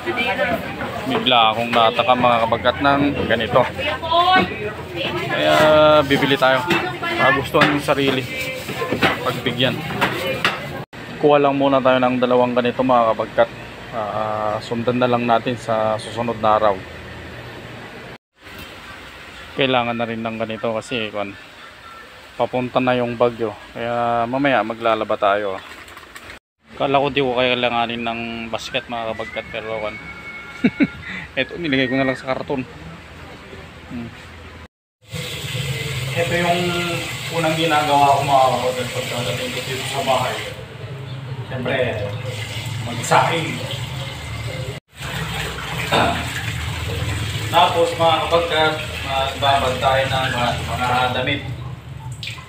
Bigla akong nataka mga kabagkat ng ganito. Kaya bibili tayo. Magustuhan yung sarili. Pagbigyan. Kuha lang muna tayo ng dalawang ganito mga kabagkat. Sundan na lang natin sa susunod na araw. Kailangan na rin ng ganito kasi papunta na yung bagyo. Kaya mamaya maglalaba tayo. Kala ko di ko kailanganin ng basket mga kabagkat, pero eto, nilagay ko na lang sa karton. Ito yung unang ginagawa ko mga kabagkat pagkadating ko dito sa bahay. Siyempre magsaing. Tapos mga kabagkat, magbabad tayo ng mga damit.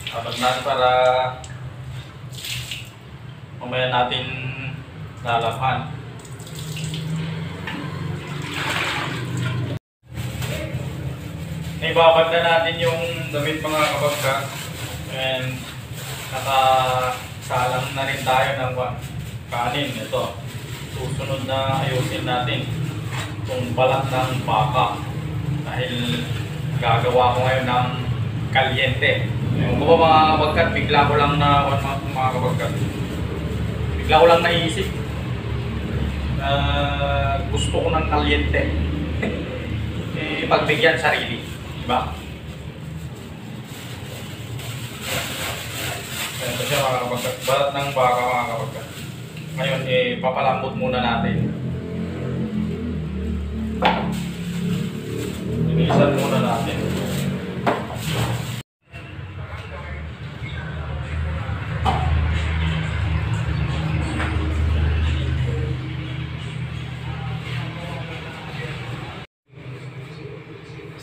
Babad natin para mamaya natin lalaphan. Ibabad na natin yung damit mga kabagkat. And nakasalang na rin tayo ng kanin. Ito, susunod na ayusin natin itong balat ng baka. Dahil gagawa ko ngayon ng kalyente. Yung ba mga kabagkat, bigla ko lang na mga kabagkat. Bigla ko lang naisip. Gusto ko ng kalyente. Ipagbigyan sarili. Diba? Ito siya mga kabagkat. Balat ng baka mga kabagkat. Ngayon, papalambot muna natin. Inisan muna natin.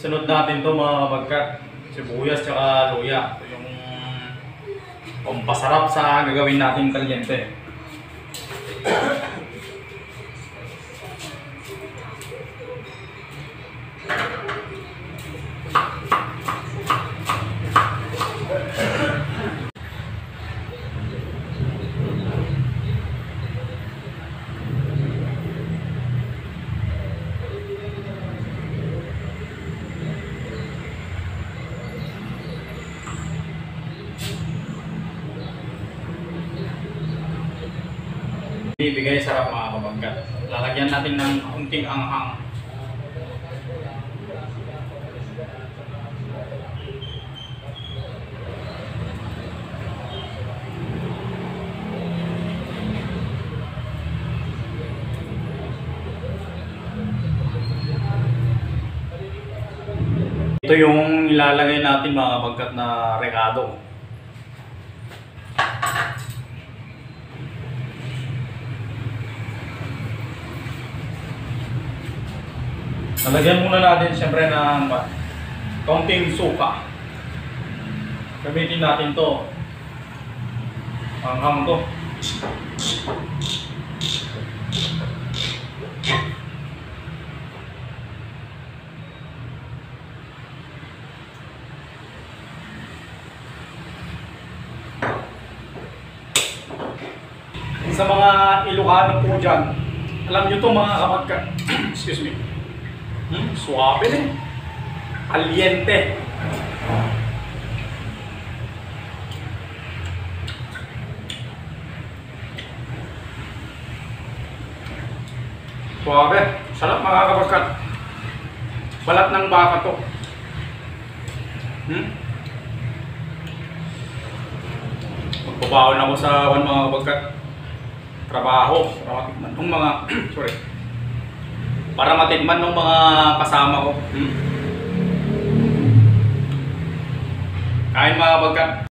Sunod natin to mga kabagkat, sibuyas tsaka luya. Ito yung pampasarap sa gagawin natin kalyente. Bibigay sarap mga kabagkat. Lalagyan natin ng kunting anghang. Ito yung ilalagay natin mga kabagkat na rekado. Nalagyan muna natin siyempre ng kaunting suka. Gamitin natin to. Hanghang to. Sa mga Ilocano po dyan, alam nyo to mga kabagkat. Excuse me. Suabe eh. Kalyente. Suabe. Sarap mga kabagkat. Balat ng baka to. Magbabaon ako sa mga kabagkat. Trabaho. Para matikman ng mga sorry. Para matikman ng mga kasama ko. Kain mga kabagkat.